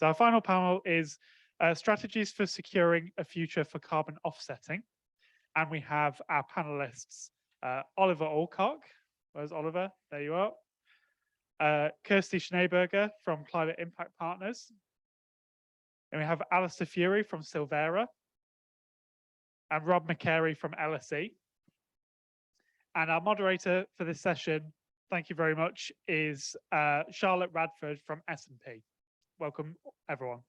So our final panel is strategies for securing a future for carbon offsetting. And we have our panelists, Oliver Alcock. Where's Oliver? There you are. Kirsty Schneeberger from Climate Impact Partners. And we have Alistair Fury from Silvera and Rob McCary from LSE. And our moderator for this session, thank you very much, is Charlotte Radford from S&P. Welcome, everyone.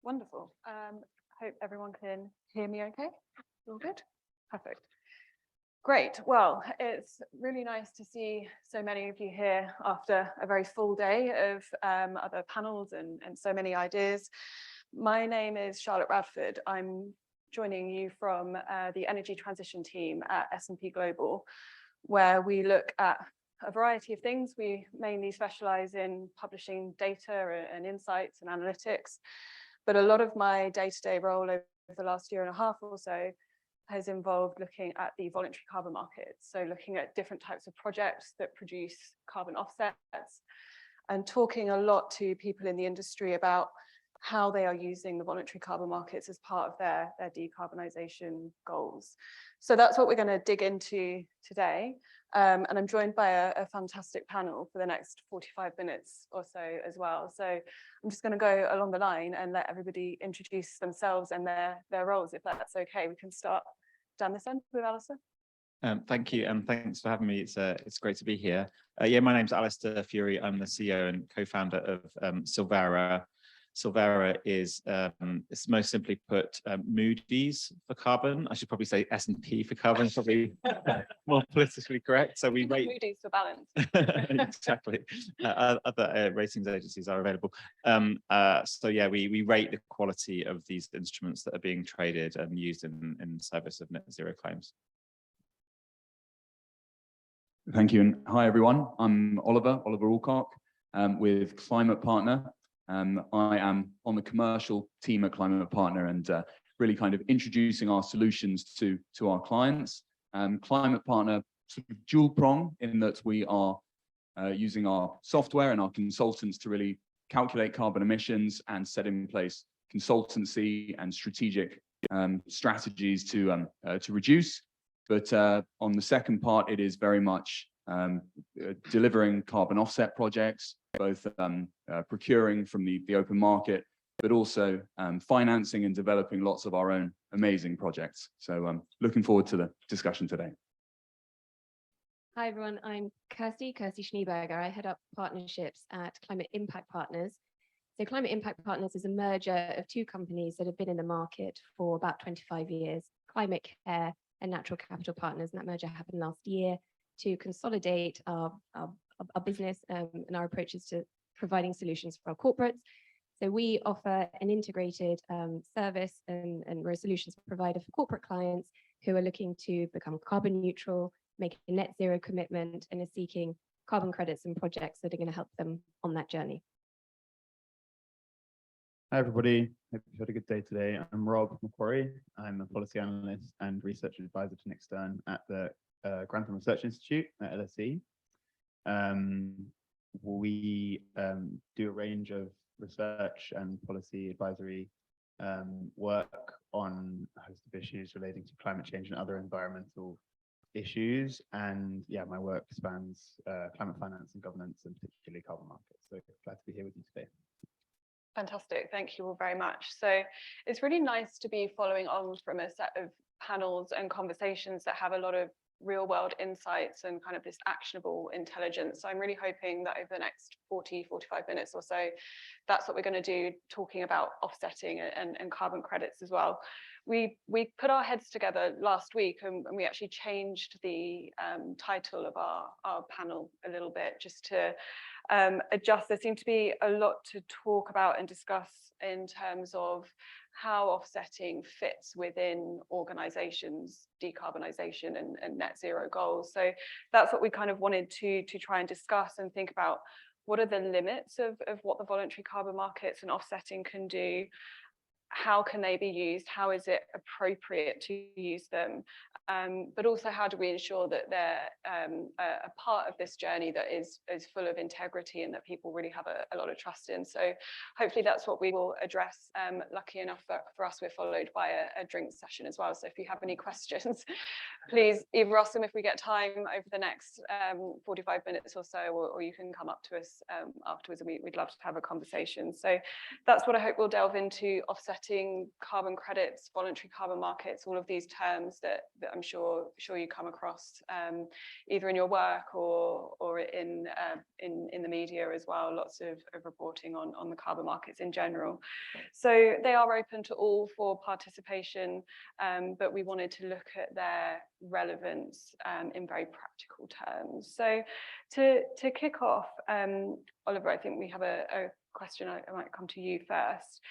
Wonderful. Hope everyone can hear me okay. All good? Perfect. Great. Well, it's really nice to see so many of you here after a very full day of other panels and so many ideas. My name is Charlotte Radford. I'm joining you from the energy transition team at S&P Global, where we look at a variety of things. We mainly specialize in publishing data and insights and analytics. But a lot of my day-to-day role over the last year and a half or so has involved looking at the voluntary carbon markets. So looking at different types of projects that produce carbon offsets and talking a lot to people in the industry about how they are using the voluntary carbon markets as part of their decarbonisation goals. So that's what we're going to dig into today. And I'm joined by a fantastic panel for the next 45 minutes or so as well. So I'm just going to go along the line and let everybody introduce themselves and their roles, if that's okay. We can start down this end with Alistair. Thank you, and thanks for having me. It's great to be here. Yeah, my name's Alistair Fury. I'm the CEO and co-founder of Silvera. Silvera is, it's most simply put, Moody's for carbon. I should probably say S&P for carbon, probably more politically correct. So we rate Moody's for balance. Exactly. Other ratings agencies are available. So yeah, we rate the quality of these instruments that are being traded and used in service of net zero claims. Thank you, and hi everyone. I'm Oliver Alcock with Climate Partner. I am on the commercial team at Climate Partner and really kind of introducing our solutions to our clients. Climate Partner sort of dual prong in that we are using our software and our consultants to really calculate carbon emissions and set in place consultancy and strategic strategies to reduce. But on the second part, it is very much delivering carbon offset projects, both procuring from the open market, but also financing and developing lots of our own amazing projects. So looking forward to the discussion today. Hi everyone, I'm Kirsty Schneeberger. I head up partnerships at Climate Impact Partners. So Climate Impact Partners is a merger of two companies that have been in the market for about 25 years, Climate Care and Natural Capital Partners, and that merger happened last year to consolidate our business and our approaches to providing solutions for our corporates. So we offer an integrated service and we're a solutions provider for corporate clients who are looking to become carbon neutral, make a net zero commitment, and are seeking carbon credits and projects that are going to help them on that journey. Hi everybody, hope you've had a good day today. I'm Rob McCary. I'm a policy analyst and research advisor to Nextern at the Grantham Research Institute at LSE. We do a range of research and policy advisory work on a host of issues relating to climate change and other environmental issues. And yeah, my work spans climate finance and governance, and particularly carbon markets. So glad to be here with you today. Fantastic, thank you all very much. So it's really nice to be following on from a set of panels and conversations that have a lot of real world insights and kind of this actionable intelligence. So I'm really hoping that over the next 45 minutes or so, that's what we're going to do, talking about offsetting and carbon credits as well. We put our heads together last week and we actually changed the title of our panel a little bit just to adjust. There seemed to be a lot to talk about and discuss in terms of how offsetting fits within organizations' decarbonisation and net zero goals. So that's what we kind of wanted to try and discuss and think about. What are the limits of what the voluntary carbon markets and offsetting can do? How can they be used? How is it appropriate to use them? But also, how do we ensure that they're a part of this journey that is full of integrity and that people really have a lot of trust in? So hopefully that's what we will address. Lucky enough for us, we're followed by a drink session as well. So if you have any questions, please either ask them if we get time over the next 45 minutes or so, or you can come up to us afterwards, and we'd love to have a conversation. So that's what I hope we'll delve into: offsetting, carbon credits, voluntary carbon markets, all of these terms that I'm sure you come across either in your work or in the media as well. Lots of reporting on the carbon markets in general. So they are open to all for participation, but we wanted to look at their relevance in very practical terms. So to kick off, Oliver, I think we have a question. I might come to you first.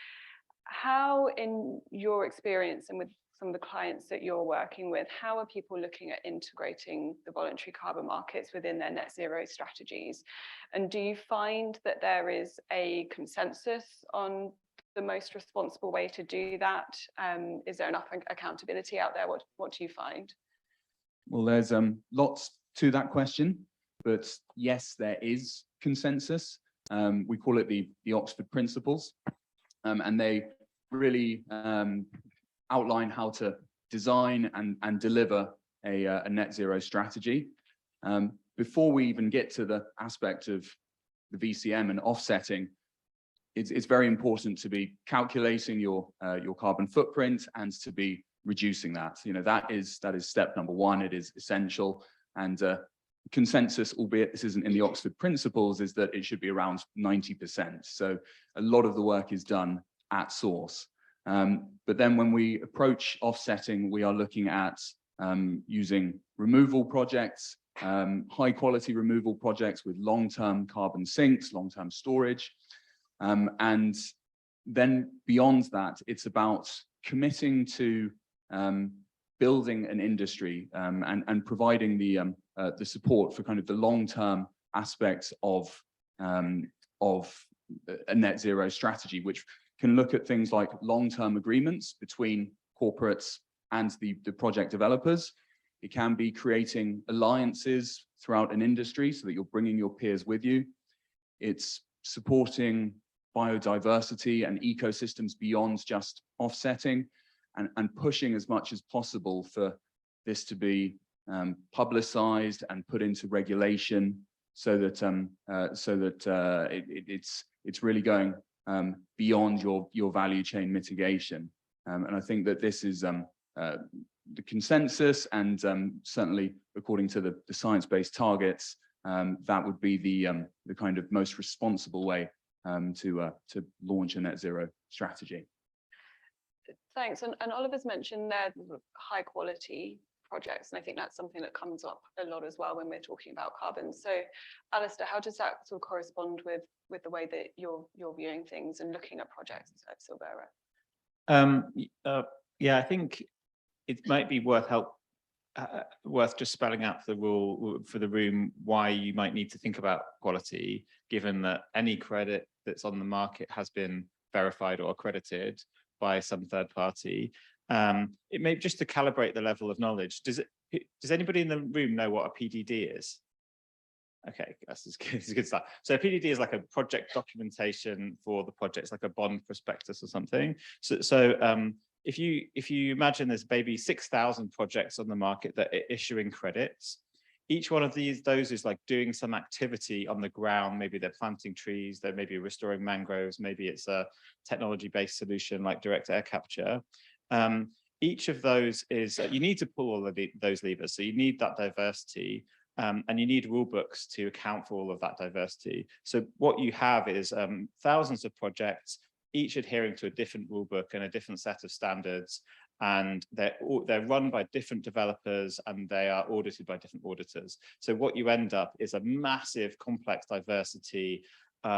How, in your experience and with some of the clients that you're working with, how are people looking at integrating the voluntary carbon markets within their net zero strategies? And do you find that there is a consensus on the most responsible way to do that? Is there enough accountability out there? What do you find? Well, there's lots to that question, but yes, there is consensus. We call it the Oxford Principles, and they really outline how to design and deliver a net zero strategy. Before we even get to the aspect of the VCM and offsetting, it's very important to be calculating your carbon footprint and to be reducing that. You know, that is step number one. It is essential, and consensus, albeit this isn't in the Oxford Principles, is that it should be around 90%. So a lot of the work is done at source. But then when we approach offsetting, we are looking at using removal projects, high quality removal projects with long-term carbon sinks, long-term storage. And then beyond that, it's about committing to building an industry and providing the support for kind of the long-term aspects of a net zero strategy, which can look at things like long-term agreements between corporates and the project developers. It can be creating alliances throughout an industry so that you're bringing your peers with you. It's supporting biodiversity and ecosystems beyond just offsetting, and pushing as much as possible for this to be publicized and put into regulation, so that it's really going beyond your value chain mitigation. And I think that this is the consensus, and certainly according to the science-based targets, that would be the kind of most responsible way to launch a net zero strategy. Thanks. And Oliver's mentioned there high quality projects, and I think that's something that comes up a lot as well when we're talking about carbon. So Alistair, how does that sort of correspond with the way that you're viewing things and looking at projects at Silvera? Yeah, I think it might be worth just spelling out for the room why you might need to think about quality, given that any credit that's on the market has been verified or accredited by some third party. It may, just to calibrate the level of knowledge, does anybody in the room know what a PDD is? Okay, that's a good start. So a PDD is like a project documentation for the project. It's like a bond prospectus or something. So if you imagine there's maybe 6,000 projects on the market that are issuing credits, each one of those is like doing some activity on the ground. Maybe they're planting trees, they may be restoring mangroves, maybe it's a technology-based solution like direct air capture. Each of those is, you need to pull all of those levers. So you need that diversity, and you need rule books to account for all of that diversity. So what you have is thousands of projects, each adhering to a different rule book and a different set of standards. and they're run by different developers and they are audited by different auditors. So what you end up is a massive complex diversity.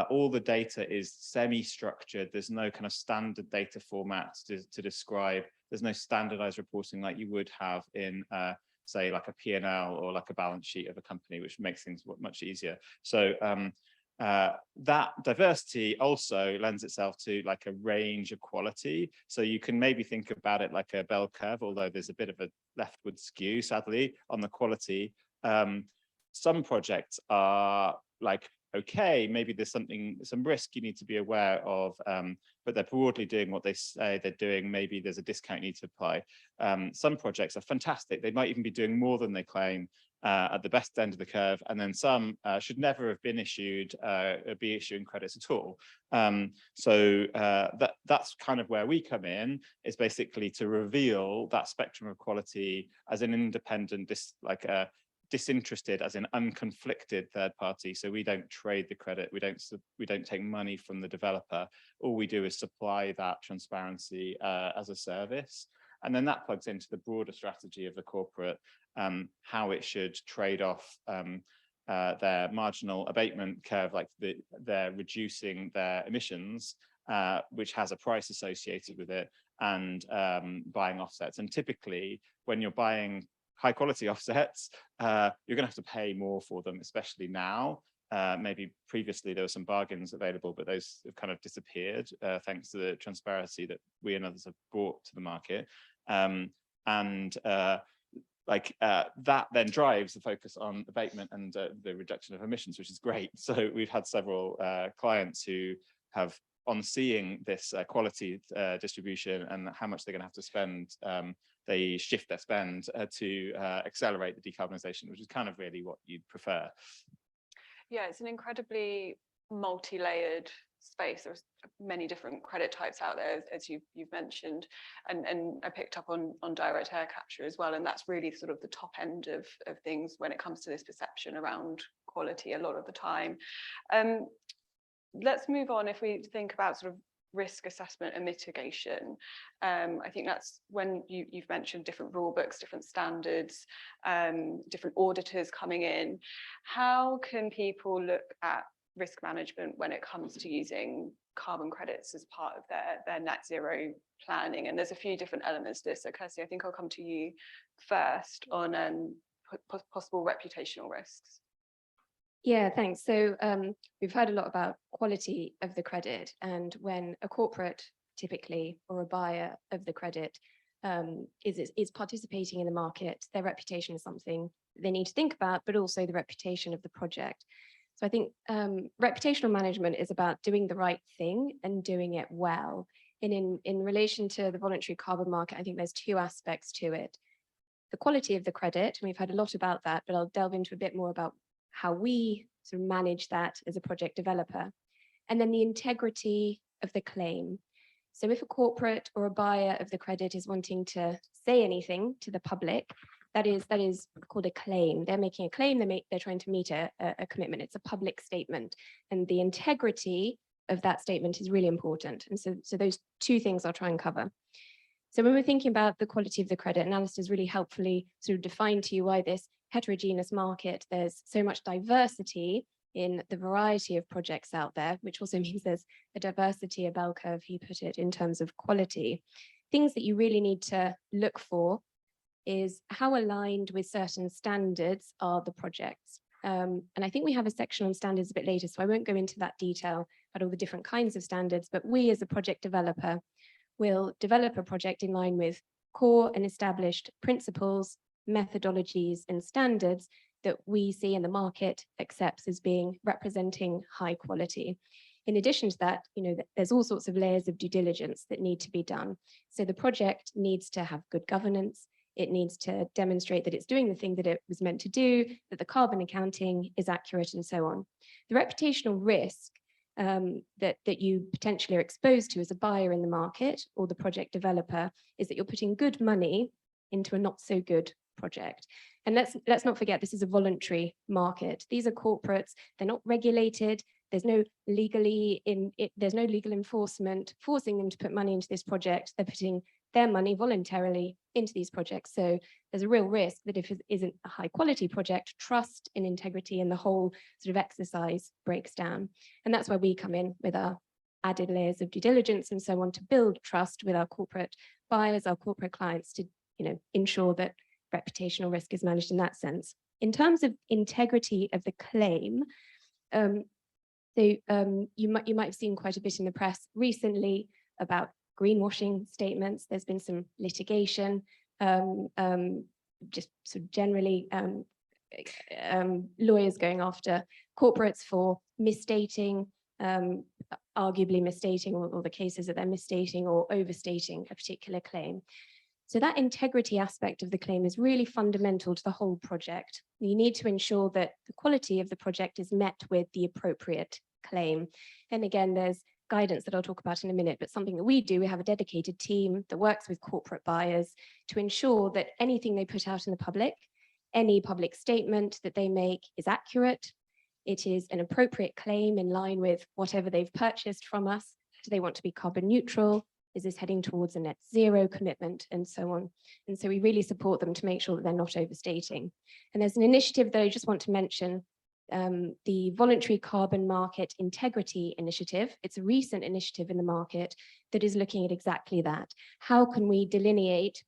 All the data is semi-structured. There's no kind of standard data formats to describe. There's no standardized reporting like you would have in say like a P&L or like a balance sheet of a company, which makes things much easier. So that diversity also lends itself to like a range of quality. So you can maybe think about it like a bell curve, although there's a bit of a leftward skew, sadly, on the quality. Some projects are like, okay, maybe there's some risk you need to be aware of, but they're broadly doing what they say they're doing. Maybe there's a discount you need to apply. Some projects are fantastic. They might even be doing more than they claim at the best end of the curve. And then some should never have been be issuing credits at all. So that's kind of where we come in, is basically to reveal that spectrum of quality as an independent, disinterested, as in unconflicted third party. So we don't trade the credit, we don't take money from the developer. All we do is supply that transparency as a service. And then that plugs into the broader strategy of the corporate, how it should trade off their marginal abatement curve, like they're reducing their emissions, which has a price associated with it, and buying offsets. And typically, when you're buying high quality offsets, you're going to have to pay more for them, especially now. Maybe previously there were some bargains available, but those have kind of disappeared thanks to the transparency that we and others have brought to the market. That then drives the focus on abatement and the reduction of emissions, which is great. So we've had several clients who have, on seeing this quality distribution and how much they're going to have to spend, they shift their spend to accelerate the decarbonisation, which is kind of really what you'd prefer. Yeah, it's an incredibly multi-layered space. There's many different credit types out there, as you've mentioned, and I picked up on direct air capture as well, and that's really sort of the top end of things when it comes to this perception around quality a lot of the time. Let's move on. If we think about sort of risk assessment and mitigation, I think that's when you've mentioned different rule books, different standards, different auditors coming in. How can people look at risk management when it comes to using carbon credits as part of their net zero planning? And there's a few different elements to this. So Kirsty, I think I'll come to you first on possible reputational risks. Yeah, thanks. So we've heard a lot about quality of the credit, and when a corporate typically, or a buyer of the credit, is participating in the market, their reputation is something they need to think about, but also the reputation of the project. So I think reputational management is about doing the right thing and doing it well. And in relation to the voluntary carbon market, I think there's two aspects to it. The quality of the credit, and we've heard a lot about that, but I'll delve into a bit more about how we sort of manage that as a project developer. And then the integrity of the claim. So if a corporate or a buyer of the credit is wanting to say anything to the public, that is called a claim. They're making a claim, they're trying to meet a commitment. It's a public statement. And the integrity of that statement is really important. And so those two things I'll try and cover. So when we're thinking about the quality of the credit, and Alistair's really helpfully sort of defined to you why this heterogeneous market, there's so much diversity in the variety of projects out there, which also means there's a diversity, a bell curve, he put it, in terms of quality. Things that you really need to look for is how aligned with certain standards are the projects. And I think we have a section on standards a bit later, so I won't go into that detail about all the different kinds of standards, but we as a project developer will develop a project in line with core and established principles, methodologies and standards that we see in the market accepts as being representing high quality. In addition to that, there's all sorts of layers of due diligence that need to be done. So the project needs to have good governance. It needs to demonstrate that it's doing the thing that it was meant to do, that the carbon accounting is accurate, and so on. The reputational risk that you potentially are exposed to as a buyer in the market or the project developer is that you're putting good money into a not so good project. And let's not forget, this is a voluntary market. These are corporates, they're not regulated. There's no legal enforcement forcing them to put money into this project. They're putting their money voluntarily into these projects. So there's a real risk that if it isn't a high quality project, trust and integrity and the whole sort of exercise breaks down. And that's where we come in with our added layers of due diligence and so on to build trust with our corporate buyers, our corporate clients to, ensure that reputational risk is managed in that sense. In terms of integrity of the claim, you might have seen quite a bit in the press recently about greenwashing statements. There's been some litigation, just sort of generally lawyers going after corporates for misstating, arguably misstating, or the cases that they're misstating or overstating a particular claim. So that integrity aspect of the claim is really fundamental to the whole project. You need to ensure that the quality of the project is met with the appropriate claim. And again, there's guidance that I'll talk about in a minute, but something that we do, we have a dedicated team that works with corporate buyers to ensure that anything they put out in the public, any public statement that they make is accurate. It is an appropriate claim in line with whatever they've purchased from us. Do they want to be carbon neutral? Is this heading towards a net zero commitment, and so on? And so we really support them to make sure that they're not overstating. And there's an initiative that I just want to mention, the Voluntary Carbon Market Integrity Initiative. It's a recent initiative in the market that is looking at exactly that. How can we delineate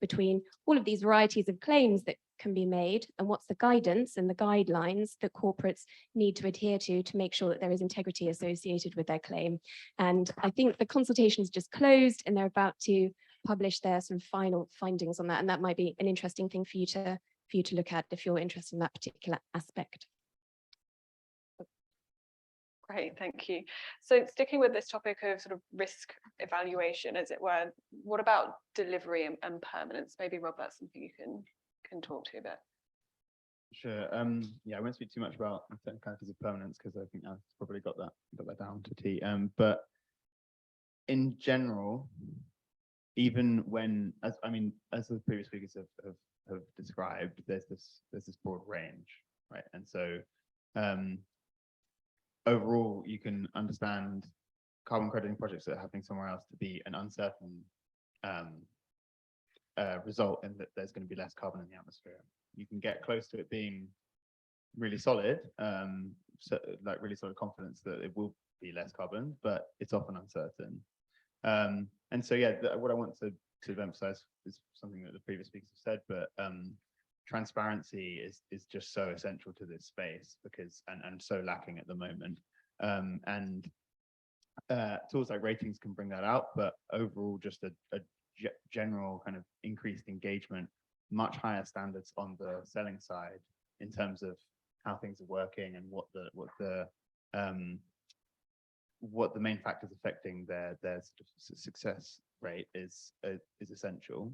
between all of these varieties of claims that can be made, and what's the guidance and the guidelines that corporates need to adhere to make sure that there is integrity associated with their claim. And I think the consultation is just closed and they're about to publish their sort of final findings on that. And that might be an interesting thing for you to look at if you're interested in that particular aspect. Great, thank you. So sticking with this topic of sort of risk evaluation, as it were, what about delivery and permanence? Maybe Rob, that's something you can talk to a bit. Sure. Yeah, I won't speak too much about the technicalities of permanence because I think I've probably got that down to T. But in general, even when, as the previous speakers have described, there's this broad range, right? And so overall, you can understand carbon crediting projects that are happening somewhere else to be an uncertain result in that there's going to be less carbon in the atmosphere. You can get close to it being really solid, so, like really solid confidence that it will be less carbon, but it's often uncertain. And so, yeah, what I want to emphasize is something that the previous speakers have said, but transparency is just so essential to this space because and so lacking at the moment. And tools like ratings can bring that out, but overall, just a general kind of increased engagement, much higher standards on the selling side in terms of how things are working and what the main factors affecting their success rate is essential.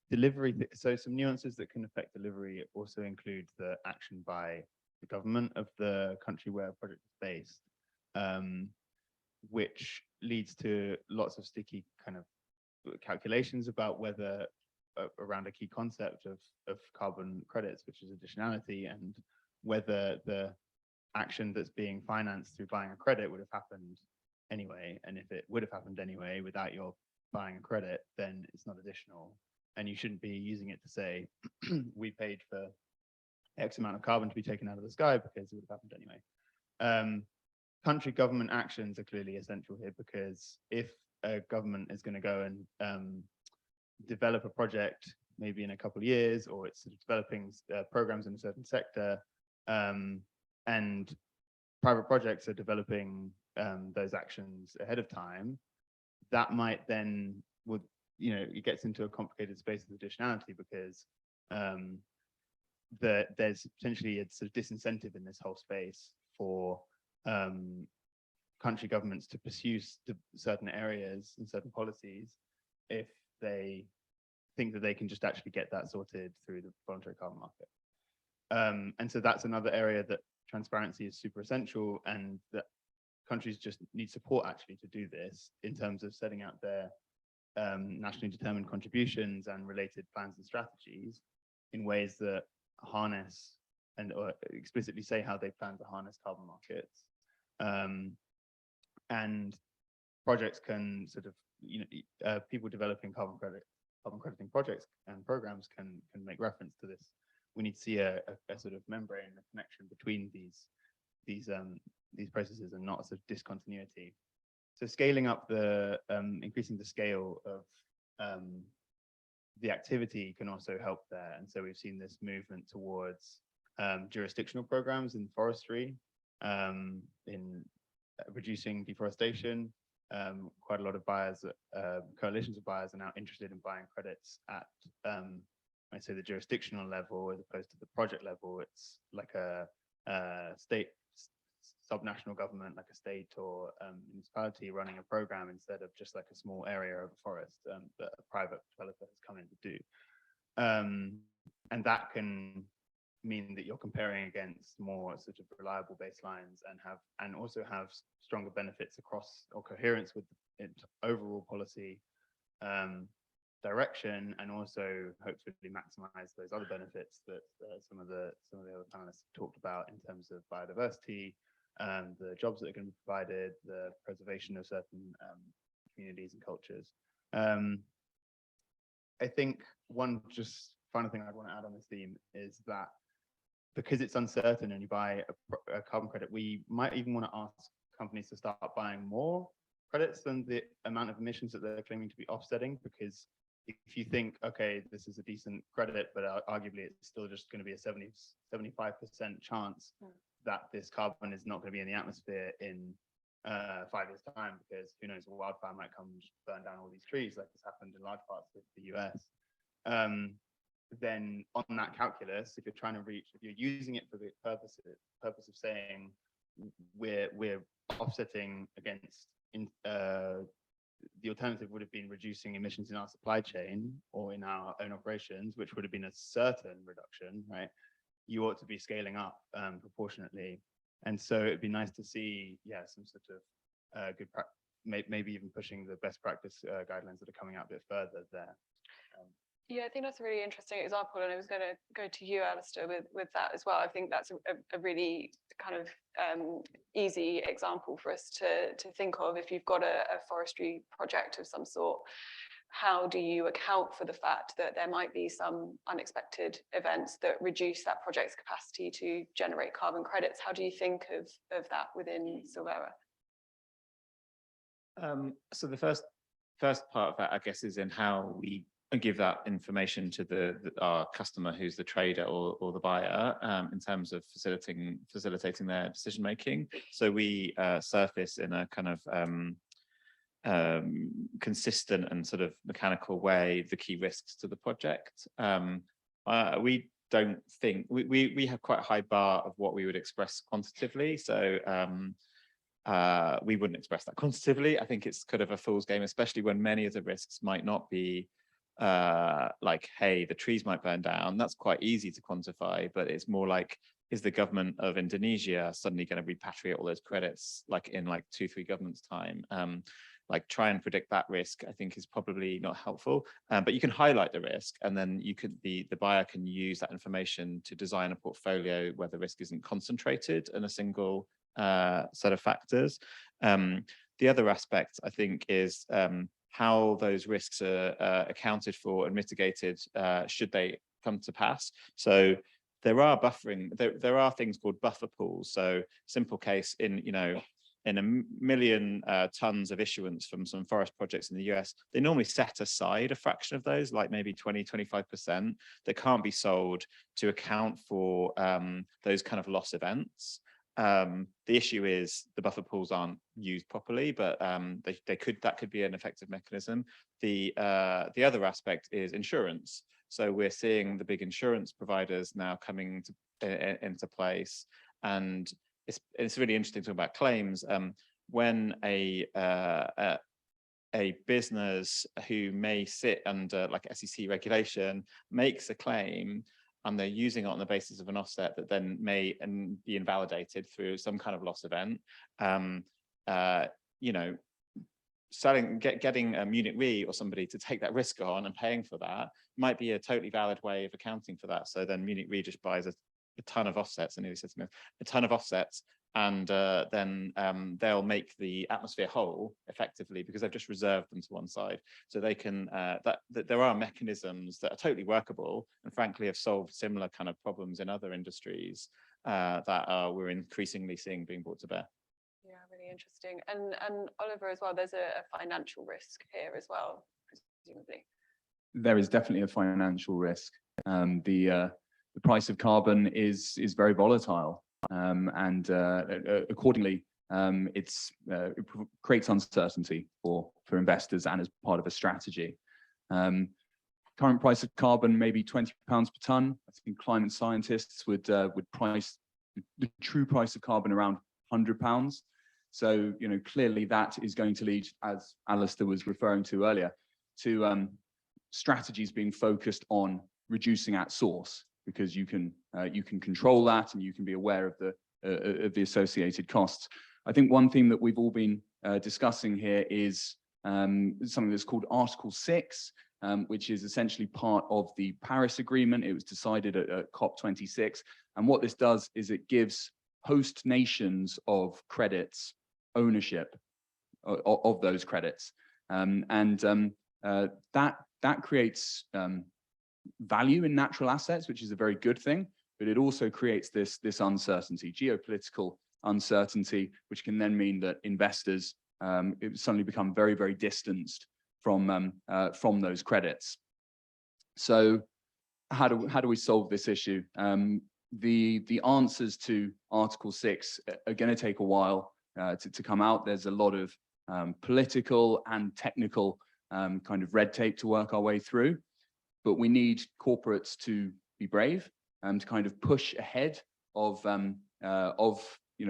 Delivery, so some nuances that can affect delivery also include the action by the government of the country where a project is based, which leads to lots of sticky kind of calculations about whether around a key concept of carbon credits, which is additionality, and whether the action that's being financed through buying a credit would have happened anyway. And if it would have happened anyway without your buying a credit, then it's not additional. And you shouldn't be using it to say, we paid for X amount of carbon to be taken out of the sky because it would have happened anyway. Country government actions are clearly essential here because if a government is going to go and develop a project maybe in a couple of years, or it's sort of developing programs in a certain sector, and private projects are developing those actions ahead of time, that might then it gets into a complicated space of additionality because there's potentially a sort of disincentive in this whole space for country governments to pursue certain areas and certain policies if they think that they can just actually get that sorted through the voluntary carbon market. And so that's another area that transparency is super essential, and that countries just need support actually to do this in terms of setting out their nationally determined contributions and related plans and strategies in ways that harness or explicitly say how they plan to harness carbon markets. And projects can sort of people developing carbon crediting projects and programs can make reference to this. We need to see a sort of membrane, a connection between these processes and not a sort of discontinuity. So scaling up increasing the scale of the activity can also help there. And so we've seen this movement towards jurisdictional programs in forestry, in reducing deforestation. Quite a lot of buyers, coalitions of buyers are now interested in buying credits at, I say the jurisdictional level as opposed to the project level. It's like a state, subnational government, like a state or municipality running a program instead of just like a small area of a forest that a private developer has come in to do. And that can mean that you're comparing against more sort of reliable baselines and also have stronger benefits across or coherence with its overall policy direction, and also hopefully maximize those other benefits that some of the other panelists have talked about in terms of biodiversity, the jobs that are going to be provided, the preservation of certain communities and cultures. I think one just final thing I'd want to add on this theme is that because it's uncertain and you buy a carbon credit, we might even want to ask companies to start buying more credits than the amount of emissions that they're claiming to be offsetting. Because if you think, okay, this is a decent credit, but arguably it's still just going to be a 75% chance that this carbon is not going to be in the atmosphere in 5 years' time, because who knows, a wildfire might come and burn down all these trees, like has happened in large parts of the US. Then on that calculus, if you're using it for the purpose of saying we're offsetting against, the alternative would have been reducing emissions in our supply chain or in our own operations, which would have been a certain reduction, right? You ought to be scaling up proportionately. And so it'd be nice to see, some sort of good practice, maybe even pushing the best practice guidelines that are coming out a bit further there. Yeah, I think that's a really interesting example, and I was going to go to you, Alistair, with that as well. I think that's a really kind of easy example for us to think of. If you've got a forestry project of some sort, how do you account for the fact that there might be some unexpected events that reduce that project's capacity to generate carbon credits? How do you think of that within Silvera? So the first part of that, I guess, is in how we give that information to our customer, who's the trader or the buyer, in terms of facilitating their decision making. So we surface in a kind of consistent and sort of mechanical way the key risks to the project. We don't think we have quite a high bar of what we would express quantitatively. So we wouldn't express that quantitatively. I think it's kind of a fool's game, especially when many of the risks might not be like, hey, the trees might burn down. That's quite easy to quantify, but it's more like, is the government of Indonesia suddenly going to repatriate all those credits like in like 2-3 governments time? Like try and predict that risk, I think, is probably not helpful. But you can highlight the risk, and then you could the buyer can use that information to design a portfolio where the risk isn't concentrated in a single set of factors. The other aspect, I think, is how those risks are accounted for and mitigated should they come to pass. So there are buffering, there are things called buffer pools. So simple case, in a million tons of issuance from some forest projects in the US, they normally set aside a fraction of those, like maybe 20-25%, that can't be sold to account for those kind of loss events. The issue is the buffer pools aren't used properly, but that could be an effective mechanism. The other aspect is insurance. So we're seeing the big insurance providers now coming into place, and it's really interesting to talk about claims. When a business who may sit under like SEC regulation makes a claim, and they're using it on the basis of an offset that then may be invalidated through some kind of loss event, getting a Munich Re or somebody to take that risk on and paying for that might be a totally valid way of accounting for that. So then Munich Re just buys a ton of offsets, and he said to me, a ton of offsets, and then they'll make the atmosphere whole effectively because they've just reserved them to one side. So they can, that there are mechanisms that are totally workable and frankly have solved similar kind of problems in other industries that we're increasingly seeing being brought to bear. Yeah, really interesting. And Oliver as well, there's a financial risk here as well, presumably. There is definitely a financial risk. The price of carbon is very volatile, and accordingly, it creates uncertainty for investors and as part of a strategy. Current price of carbon maybe £20 per tonne. I think climate scientists would price the true price of carbon around £100. So clearly that is going to lead, as Alistair was referring to earlier, to strategies being focused on reducing at source, because you can control that and you can be aware of the associated costs. I think one theme that we've all been discussing here is something that's called Article 6, which is essentially part of the Paris Agreement. It was decided at COP26, and what this does is it gives host nations of credits ownership of those credits, that creates value in natural assets, which is a very good thing, but it also creates this uncertainty, geopolitical uncertainty, which can then mean that investors suddenly become very, very distanced from those credits. So how do we solve this issue? The answers to Article 6 are going to take a while to come out. There's a lot of political and technical kind of red tape to work our way through, but we need corporates to be brave and to kind of push ahead of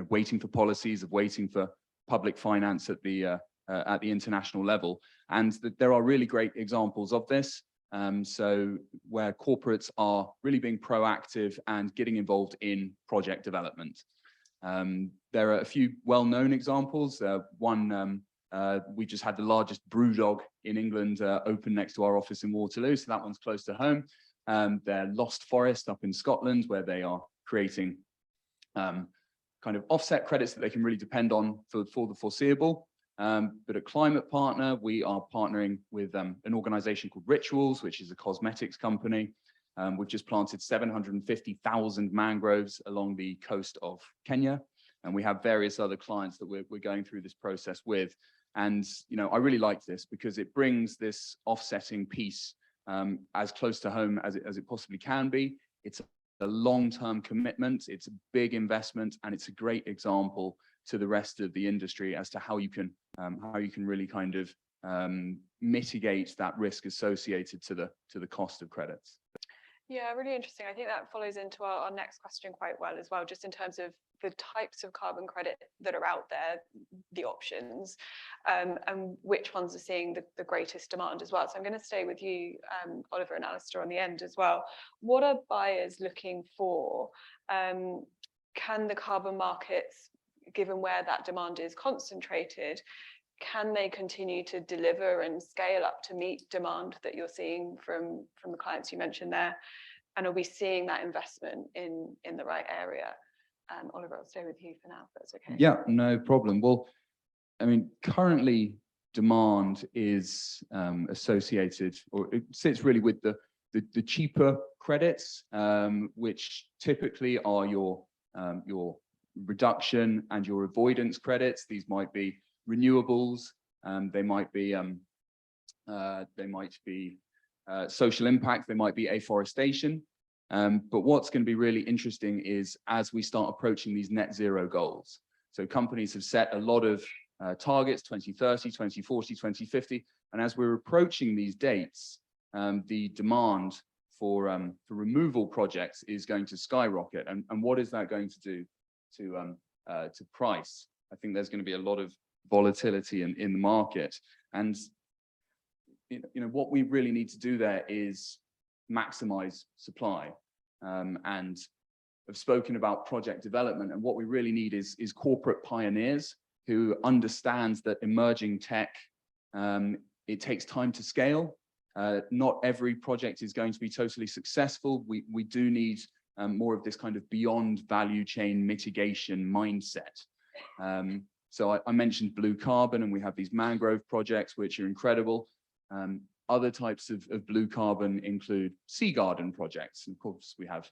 waiting for policies, of waiting for public finance at the international level. And there are really great examples of this. So where corporates are really being proactive and getting involved in project development. There are a few well-known examples. One, we just had the largest brewdog in England open next to our office in Waterloo, so that one's close to home. They're Lost Forest up in Scotland, where they are creating kind of offset credits that they can really depend on for the foreseeable. But at Climate Partner, we are partnering with an organization called Rituals, which is a cosmetics company. We've just planted 750,000 mangroves along the coast of Kenya. And we have various other clients that we're going through this process with. And, I really like this because it brings this offsetting piece as close to home as it possibly can be. It's a long-term commitment, it's a big investment, and it's a great example to the rest of the industry as to how you can really kind of mitigate that risk associated to the cost of credits. Yeah, really interesting. I think that follows into our next question quite well as well, just in terms of the types of carbon credit that are out there, the options, and which ones are seeing the greatest demand as well. So I'm going to stay with you, Oliver and Alistair, on the end as well. What are buyers looking for? Can the carbon markets, given where that demand is concentrated, can they continue to deliver and scale up to meet demand that you're seeing from the clients you mentioned there? And are we seeing that investment in the right area? Oliver, I'll stay with you for now, if that's okay. Yeah, no problem. Well, I mean, currently demand is associated, or it sits really with the cheaper credits, which typically are your reduction and your avoidance credits. These might be renewables, they might be social impact, they might be afforestation. But what's going to be really interesting is as we start approaching these net zero goals. So companies have set a lot of targets, 2030, 2040, 2050. And as we're approaching these dates, the demand for removal projects is going to skyrocket. And what is that going to do to price? I think there's going to be a lot of volatility in the market. And what we really need to do there is maximize supply. And I've spoken about project development, and what we really need is corporate pioneers who understand that emerging tech, it takes time to scale. Not every project is going to be totally successful. We do need more of this kind of beyond value chain mitigation mindset. So I mentioned blue carbon, and we have these mangrove projects, which are incredible. Other types of blue carbon include sea garden projects. And of course, we have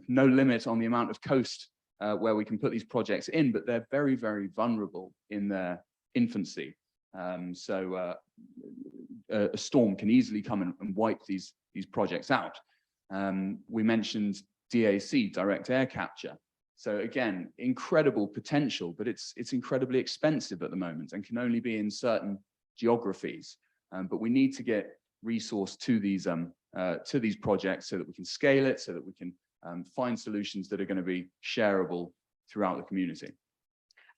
no limit on the amount of coast where we can put these projects in, but they're very, very vulnerable in their infancy. So a storm can easily come and wipe these projects out. We mentioned DAC, direct air capture. So again, incredible potential, but it's incredibly expensive at the moment and can only be in certain geographies. But we need to get resource to these projects so that we can scale it, so that we can find solutions that are going to be shareable throughout the community.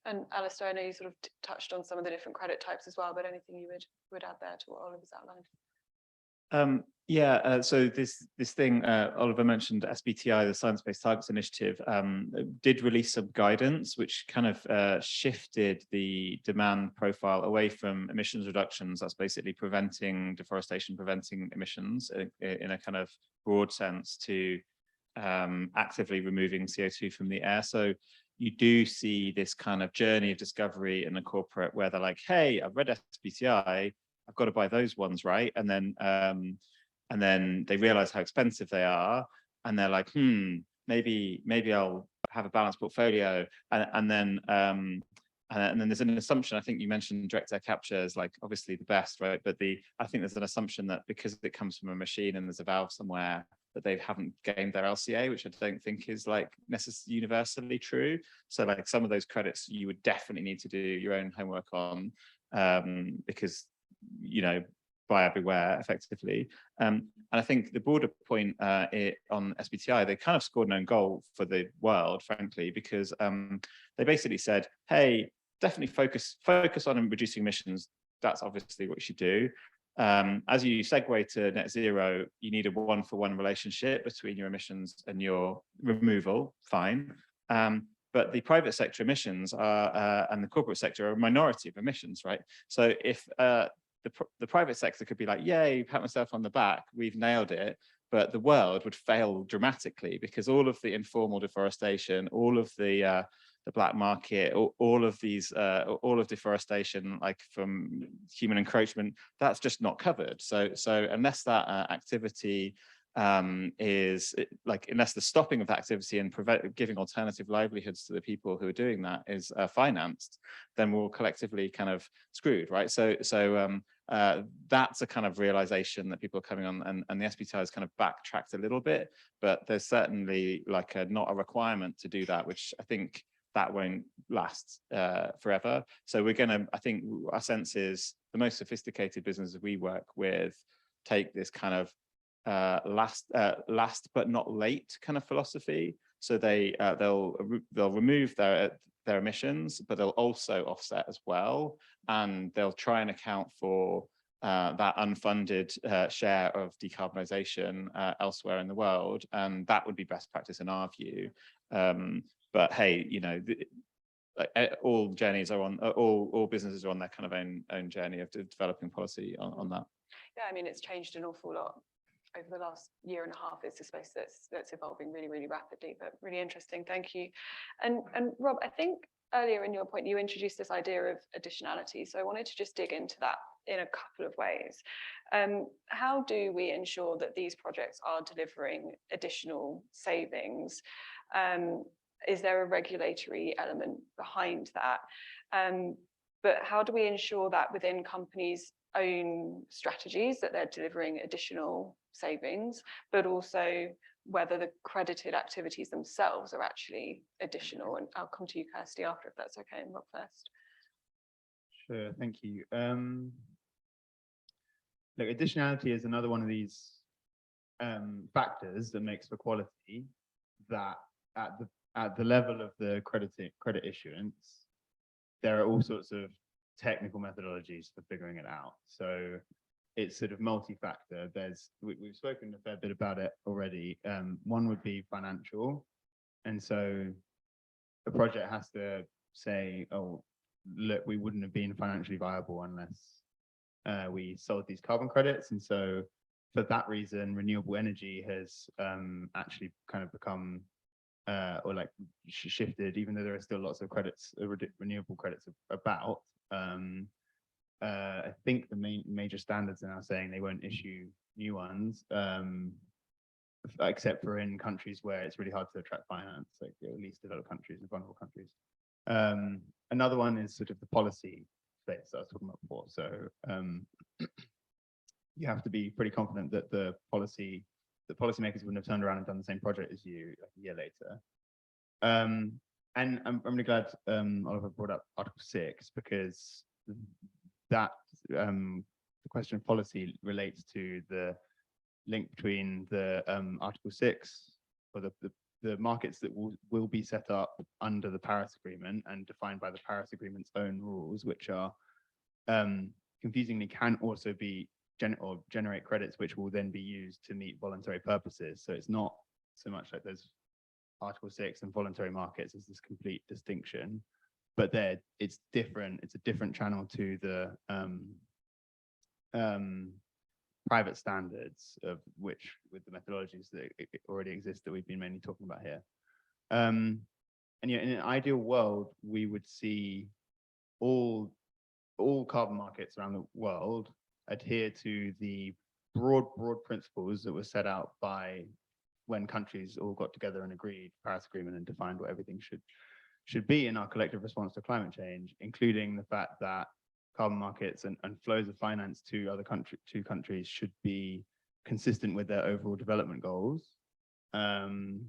And Alistair, I know you sort of touched on some of the different credit types as well, but anything you would add there to what Oliver's outlined? So this thing Oliver mentioned, SBTI, the Science Based Targets Initiative, did release some guidance which kind of shifted the demand profile away from emissions reductions. That's basically preventing deforestation, preventing emissions in a kind of broad sense, to actively removing CO2 from the air. So you do see this kind of journey of discovery in the corporate where they're like, hey, I've read SBTI, I've got to buy those ones, right? And then they realize how expensive they are, and they're like, maybe I'll have a balanced portfolio. And then there's an assumption. I think you mentioned direct air capture is like obviously the best, right? But I think there's an assumption that because it comes from a machine and there's a valve somewhere, that they haven't gained their LCA, which I don't think is like necessarily universally true. So like some of those credits you would definitely need to do your own homework on, because buyer beware effectively. And I think the broader point on SBTI, they kind of scored an own goal for the world, frankly, because they basically said, hey, definitely focus on reducing emissions. That's obviously what you should do. As you segue to net zero, you need a one-for-one relationship between your emissions and your removal, fine. But the private sector emissions are, and the corporate sector are a minority of emissions, right? So if the private sector could be like, yay, pat myself on the back, we've nailed it, but the world would fail dramatically because all of the informal deforestation, all of the black market, all of deforestation, like from human encroachment, that's just not covered. So unless that activity unless the stopping of that activity and giving alternative livelihoods to the people who are doing that is financed, then we're all collectively kind of screwed, right? So that's a kind of realization that people are coming on, and the SBTI has kind of backtracked a little bit, but there's certainly like not a requirement to do that, which I think that won't last forever. So I think our sense is the most sophisticated businesses we work with take this kind of last but not late kind of philosophy. So they'll remove their emissions, but they'll also offset as well, and they'll try and account for that unfunded share of decarbonisation elsewhere in the world, and that would be best practice in our view. But hey, all journeys are on, all businesses are on their kind of own journey of developing policy on that. Yeah, I mean, it's changed an awful lot over the last year and a half. It's a space that's evolving really, really rapidly, but really interesting. Thank you. And Rob, I think earlier in your point, you introduced this idea of additionality. So I wanted to just dig into that in a couple of ways. How do we ensure that these projects are delivering additional savings? Is there a regulatory element behind that? But how do we ensure that within companies' own strategies that they're delivering additional savings, but also whether the credited activities themselves are actually additional? And I'll come to you, Kirsty, after, if that's okay, and Rob first. Sure, thank you. Look, additionality is another one of these factors that makes for quality, that at the level of the credit issuance, there are all sorts of technical methodologies for figuring it out. So it's sort of multi-factor. We've spoken a fair bit about it already. One would be financial. And so a project has to say, oh, look, we wouldn't have been financially viable unless we sold these carbon credits. And so for that reason, renewable energy has actually kind of become or like shifted, even though there are still lots of credits, renewable credits about. I think the major standards are now saying they won't issue new ones, except for in countries where it's really hard to attract finance, like at least developed countries and vulnerable countries. Another one is sort of the policy space that I was talking about before. So you have to be pretty confident that the policymakers wouldn't have turned around and done the same project as you like a year later. And I'm really glad Oliver brought up Article 6, because that the question of policy relates to the link between the Article 6 or the markets that will be set up under the Paris Agreement and defined by the Paris Agreement's own rules, which are confusingly can also be generate credits which will then be used to meet voluntary purposes. So it's not so much like there's Article 6 and voluntary markets as this complete distinction, but it's different. It's a different channel to the private standards, of which with the methodologies that already exist that we've been mainly talking about here. And yeah, in an ideal world, we would see all carbon markets around the world adhere to the broad principles that were set out by when countries all got together and agreed Paris Agreement and defined what everything should be in our collective response to climate change, including the fact that carbon markets and flows of finance to other countries should be consistent with their overall development goals, and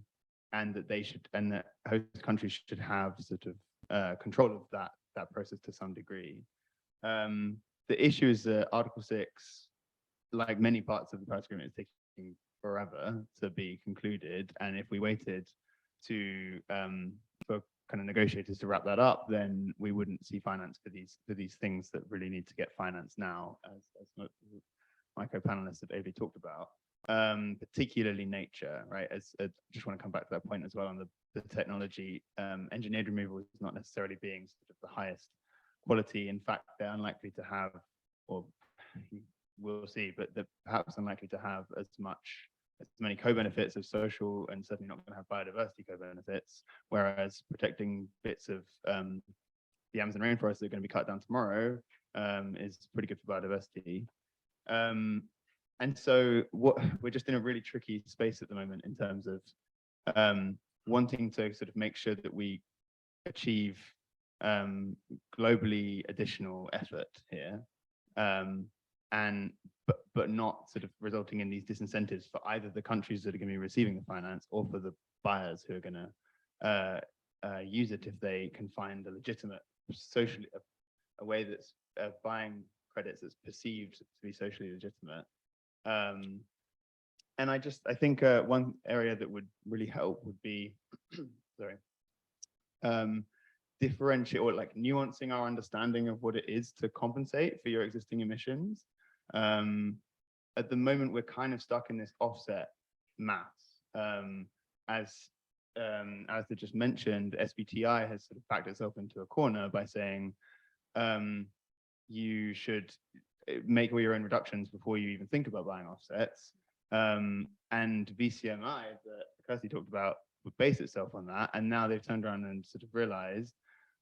that host countries should have sort of control of that process to some degree. The issue is that Article 6, like many parts of the Paris Agreement, is taking forever to be concluded, and if we waited to for kind of negotiators to wrap that up, then we wouldn't see finance for these things that really need to get financed now, as my co-panelists have ably talked about, particularly nature, right? As just want to come back to that point as well on the technology. Engineered removal is not necessarily being sort of the highest quality. In fact, they're unlikely to have, or we'll see, but they're perhaps unlikely to have as many co-benefits of social, and certainly not going to have biodiversity co-benefits, whereas protecting bits of the Amazon rainforest that are going to be cut down tomorrow is pretty good for biodiversity. And so we're just in a really tricky space at the moment in terms of wanting to sort of make sure that we achieve globally additional effort here, but not sort of resulting in these disincentives for either the countries that are going to be receiving the finance or for the buyers who are going to use it if they can find a legitimate socially a way that's buying credits that's perceived to be socially legitimate. And I think one area that would really help would be differentiate or like nuancing our understanding of what it is to compensate for your existing emissions. At the moment, we're kind of stuck in this offset maths. As they just mentioned, SBTI has sort of backed itself into a corner by saying you should make all your own reductions before you even think about buying offsets. And VCMI that Kirsty talked about would base itself on that. And now they've turned around and sort of realized,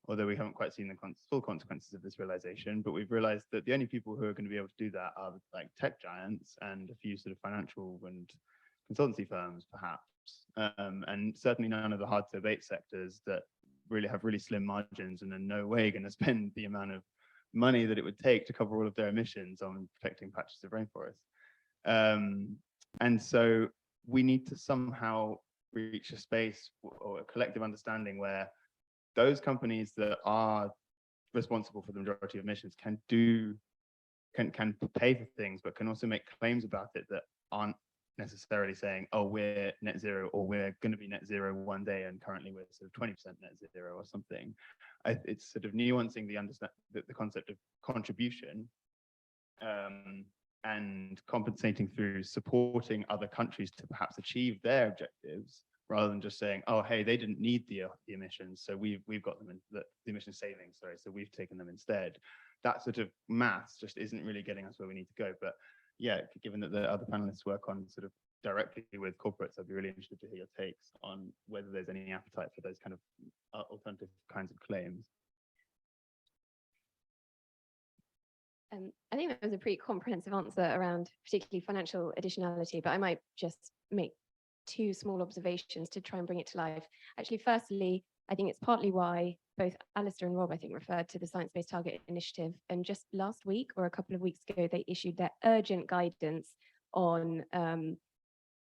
although we haven't quite seen the full consequences of this realization, but we've realized that the only people who are going to be able to do that are like tech giants and a few sort of financial and consultancy firms, perhaps. And certainly none of the hard to abate sectors that really have really slim margins and in no way going to spend the amount of money that it would take to cover all of their emissions on protecting patches of rainforest. And so we need to somehow reach a space or a collective understanding where those companies that are responsible for the majority of emissions can pay for things, but can also make claims about it that aren't necessarily saying, oh, we're net zero, or we're going to be net zero one day, and currently we're sort of 20% net zero or something. It's sort of nuancing the concept of contribution and compensating through supporting other countries to perhaps achieve their objectives, rather than just saying, oh, hey, they didn't need the emissions, so we've got them in the emission savings, sorry, so we've taken them instead. That sort of maths just isn't really getting us where we need to go. But yeah, given that the other panelists work on sort of directly with corporates, I'd be really interested to hear your takes on whether there's any appetite for those kind of alternative kinds of claims. I think that was a pretty comprehensive answer around particularly financial additionality, but I might just make two small observations to try and bring it to life. Actually, firstly, I think it's partly why both Alistair and Rob, I think, referred to the Science-Based Target Initiative. And just last week or a couple of weeks ago, they issued their urgent guidance on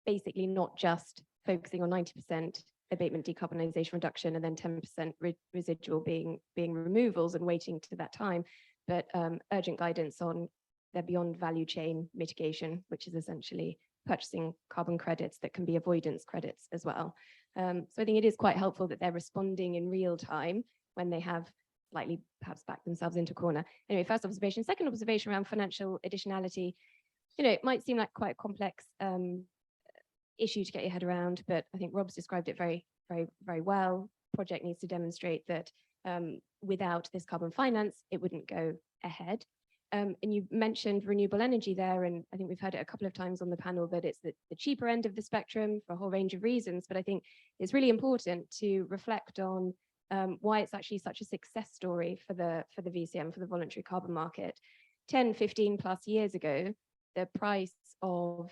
basically not just focusing on 90% abatement, decarbonisation, reduction, and then 10% residual being removals and waiting to that time, but urgent guidance on their beyond value chain mitigation, which is essentially purchasing carbon credits that can be avoidance credits as well. So I think it is quite helpful that they're responding in real time when they have slightly perhaps backed themselves into a corner. Anyway, first observation. Second observation around financial additionality. You know, it might seem like quite a complex issue to get your head around, but I think Rob's described it very, very, very well. Project needs to demonstrate that without this carbon finance, it wouldn't go ahead. And you mentioned renewable energy there, and I think we've heard it a couple of times on the panel that it's the cheaper end of the spectrum for a whole range of reasons. But I think it's really important to reflect on why it's actually such a success story for the VCM, for the voluntary carbon market. 10, 15 plus years ago, the price of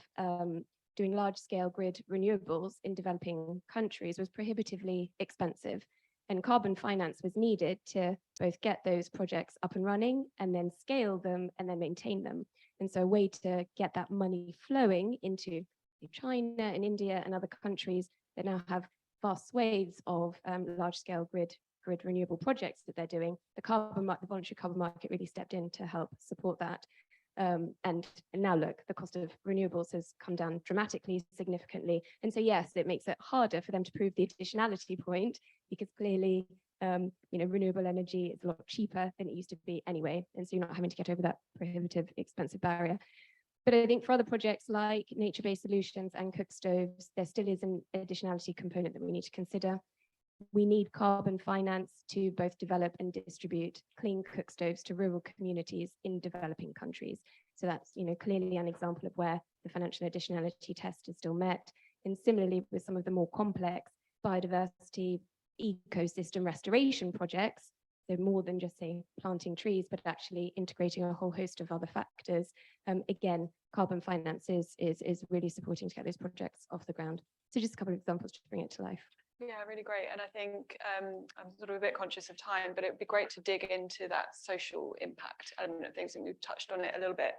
doing large-scale grid renewables in developing countries was prohibitively expensive. And carbon finance was needed to both get those projects up and running and then scale them and then maintain them. And so a way to get that money flowing into China and India and other countries that now have vast swathes of large-scale grid renewable projects that they're doing, the voluntary carbon market really stepped in to help support that. And now look, the cost of renewables has come down dramatically, significantly. And so yes, it makes it harder for them to prove the additionality point, because clearly, renewable energy is a lot cheaper than it used to be anyway. And so you're not having to get over that prohibitive, expensive barrier. But I think for other projects like nature-based solutions and cook stoves, there still is an additionality component that we need to consider. We need carbon finance to both develop and distribute clean cook stoves to rural communities in developing countries. So that's clearly an example of where the financial additionality test is still met. And similarly, with some of the more complex biodiversity ecosystem restoration projects, so more than just say planting trees, but actually integrating a whole host of other factors. Again, carbon finance is really supporting to get those projects off the ground. So just a couple of examples to bring it to life. Yeah, really great. And I think I'm sort of a bit conscious of time, but it would be great to dig into that social impact element of things, and we've touched on it a little bit.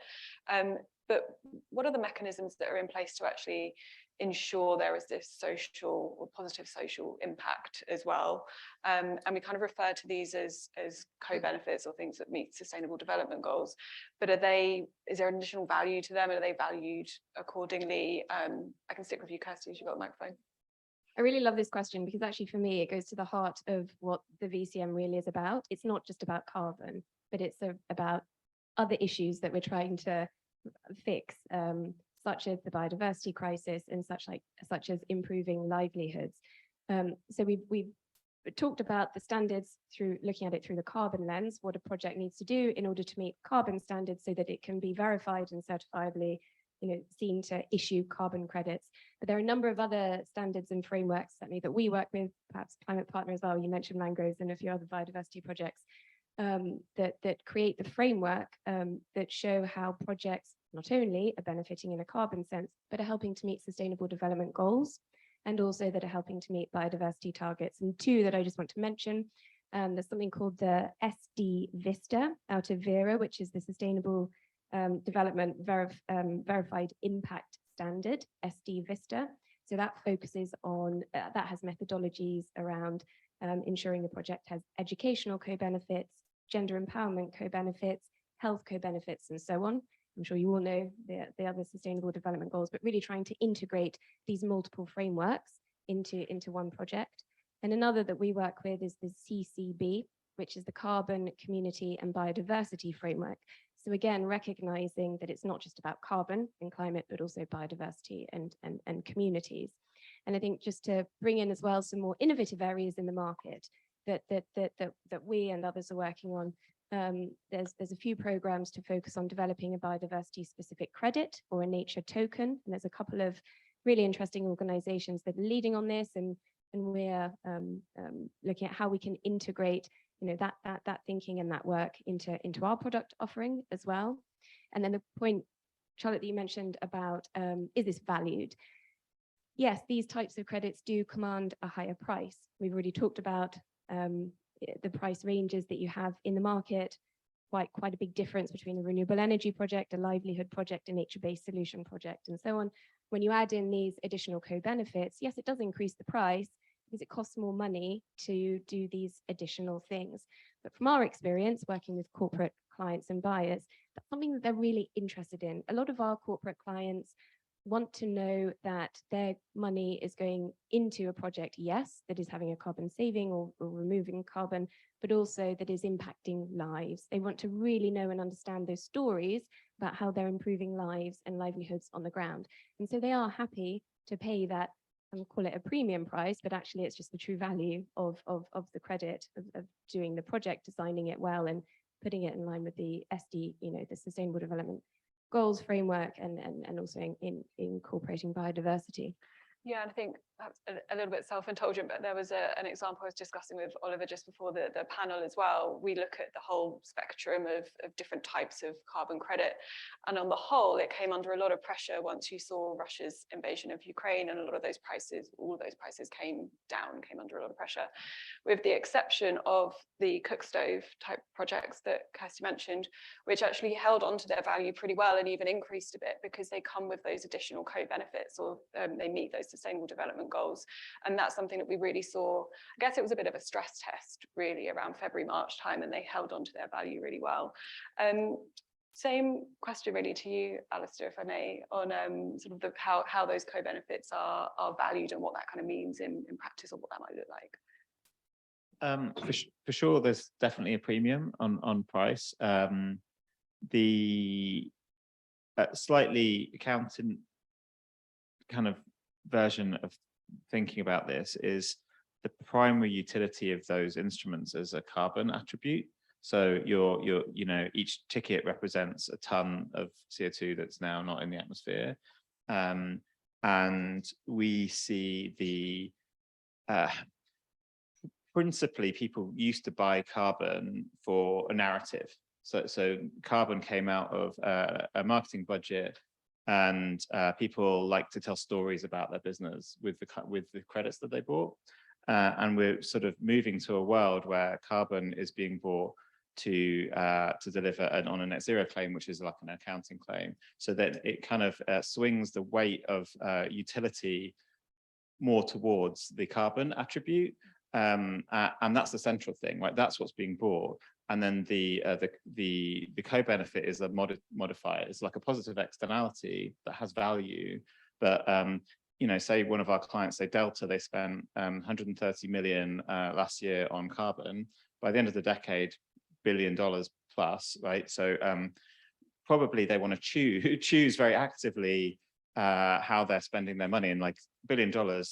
But what are the mechanisms that are in place to actually ensure there is this social or positive social impact as well? And we kind of refer to these as co-benefits or things that meet sustainable development goals. But is there an additional value to them? Are they valued accordingly? I can stick with you, Kirsty, as you've got the microphone. I really love this question because actually for me, it goes to the heart of what the VCM really is about. It's not just about carbon, but it's about other issues that we're trying to fix, such as the biodiversity crisis and such as improving livelihoods. So we've talked about the standards through looking at it through the carbon lens, what a project needs to do in order to meet carbon standards so that it can be verified and certifiably seen to issue carbon credits. But there are a number of other standards and frameworks, certainly that we work with, perhaps Climate Partner as well. You mentioned mangroves and a few other biodiversity projects that create the framework that show how projects not only are benefiting in a carbon sense, but are helping to meet sustainable development goals, and also that are helping to meet biodiversity targets. And two that I just want to mention, there's something called the SD Vista out of Vera, which is the Sustainable Development Verified Impact Standard, SD Vista. So that focuses on, that has methodologies around ensuring the project has educational co-benefits, gender empowerment co-benefits, health co-benefits, and so on. I'm sure you all know the other sustainable development goals, but really trying to integrate these multiple frameworks into one project. And another that we work with is the CCB, which is the Carbon, Community and Biodiversity Framework. So again, recognizing that it's not just about carbon and climate, but also biodiversity and communities. And I think just to bring in as well some more innovative areas in the market that we and others are working on. there's a few programs to focus on developing a biodiversity specific credit or a nature token. And there's a couple of really interesting organizations that are leading on this, and we're looking at how we can integrate that thinking and that work into our product offering as well. And then the point, Charlotte, that you mentioned about is this valued? Yes, these types of credits do command a higher price. We've already talked about the price ranges that you have in the market, quite a big difference between a renewable energy project, a livelihood project, a nature-based solution project, and so on. When you add in these additional co-benefits, yes, it does increase the price because it costs more money to do these additional things. But from our experience working with corporate clients and buyers, that's something that they're really interested in. A lot of our corporate clients want to know that their money is going into a project, yes, that is having a carbon saving or removing carbon, but also that is impacting lives. They want to really know and understand those stories about how they're improving lives and livelihoods on the ground. And so they are happy to pay that, and call it a premium price, but actually it's just the true value of the credit, of doing the project, designing it well and putting it in line with the SD, the Sustainable Development Goals framework, and also incorporating biodiversity. Yeah, and I think that's a little bit self-indulgent, but there was an example I was discussing with Oliver just before the panel as well. We look at the whole spectrum of different types of carbon credit. And on the whole, it came under a lot of pressure once you saw Russia's invasion of Ukraine, and a lot of those prices, all of those prices came under a lot of pressure, with the exception of the cook stove type projects that Kirsty mentioned, which actually held on to their value pretty well and even increased a bit because they come with those additional co-benefits, or they meet those Sustainable Development Goals. And that's something that we really saw. I guess it was a bit of a stress test really around February, March time, and they held on to their value really well. Same question really to you, Alistair, if I may, on sort of how those co-benefits are valued and what that kind of means in practice, or what that might look like. For sure, there's definitely a premium on price. The slightly accountant kind of version of thinking about this is the primary utility of those instruments as a carbon attribute. So each ticket represents a ton of CO2 that's now not in the atmosphere, and we see the principally people used to buy carbon for a narrative. So carbon came out of a marketing budget, and people like to tell stories about their business with the credits that they bought. And we're sort of moving to a world where carbon is being bought to deliver on a net zero claim, which is like an accounting claim, so that it kind of swings the weight of utility more towards the carbon attribute. And that's the central thing, right? That's what's being bought. And then the co-benefit is a modifier. It's like a positive externality that has value. But say one of our clients, say Delta, they spent 130 million last year on carbon. By the end of the decade, $1 billion plus, right? So probably they want to choose very actively how they're spending their money. And like $1 billion,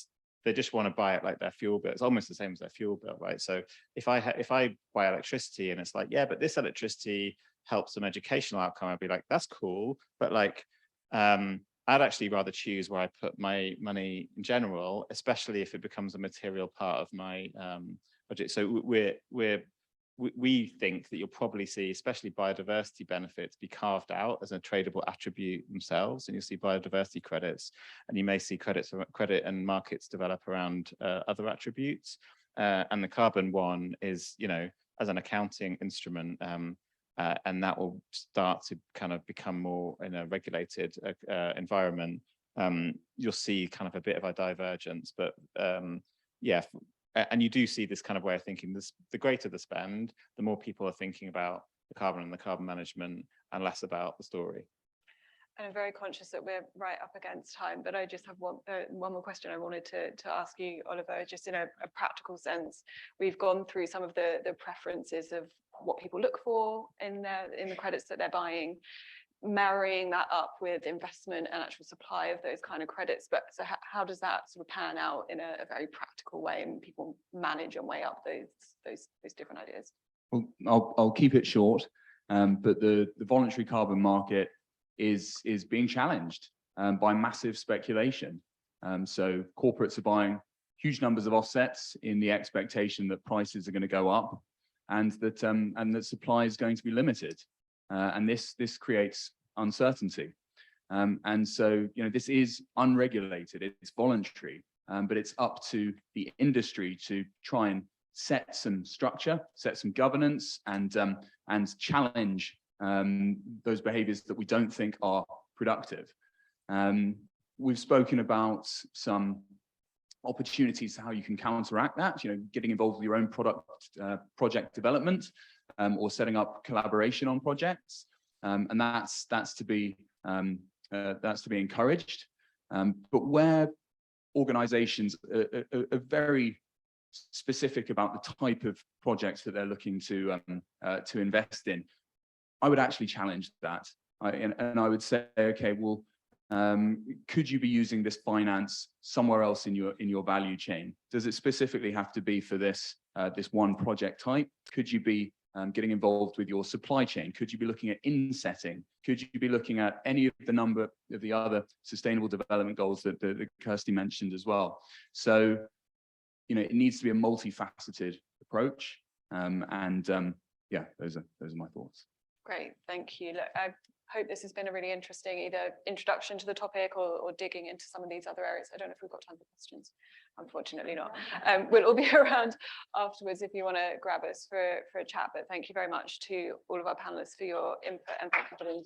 they just want to buy it like their fuel bill. It's almost the same as their fuel bill, right? So if I buy electricity and it's like, yeah, but this electricity helps some educational outcome, I'd be like, that's cool. But like, I'd actually rather choose where I put my money in general, especially if it becomes a material part of my budget. So we think that you'll probably see, especially biodiversity benefits, be carved out as a tradable attribute themselves, and you'll see biodiversity credits, and you may see credit and markets develop around other attributes. And the carbon one is, as an accounting instrument, and that will start to kind of become more in a regulated environment. You'll see kind of a bit of a divergence, but yeah. And you do see this kind of way of thinking. The greater the spend, the more people are thinking about the carbon and the carbon management, and less about the story. And I'm very conscious that we're right up against time, but I just have one more question I wanted to ask you, Oliver, just in a practical sense. We've gone through some of the preferences of what people look for in the credits that they're buying, marrying that up with investment and actual supply of those kind of credits. But so how does that sort of pan out in a very practical way, and people manage and weigh up those different ideas? Well, I'll keep it short, but the voluntary carbon market is being challenged by massive speculation. So corporates are buying huge numbers of offsets in the expectation that prices are going to go up, and that supply is going to be limited, and this creates uncertainty. And so, you know, this is unregulated, it's voluntary, but it's up to the industry to try and set some structure, set some governance, and challenge those behaviors that we don't think are productive. We've spoken about some opportunities to how you can counteract that, you know, getting involved with your own project development, or setting up collaboration on projects, and that's to be encouraged. But where organizations are very specific about the type of projects that they're looking to invest in, I would actually challenge that. And I would say, okay, well, could you be using this finance somewhere else in your value chain? Does it specifically have to be for this one project type? Could you be getting involved with your supply chain? Could you be looking at insetting? Could you be looking at any of the number of the other sustainable development goals that Kirsty mentioned as well? So, you know, it needs to be a multifaceted approach. Yeah, those are my thoughts. Great, thank you. Look, I hope this has been a really interesting either introduction to the topic or digging into some of these other areas. I don't know if we've got time for questions. Unfortunately not. We'll all be around afterwards if you want to grab us for a chat, but thank you very much to all of our panelists for your input and thank you for the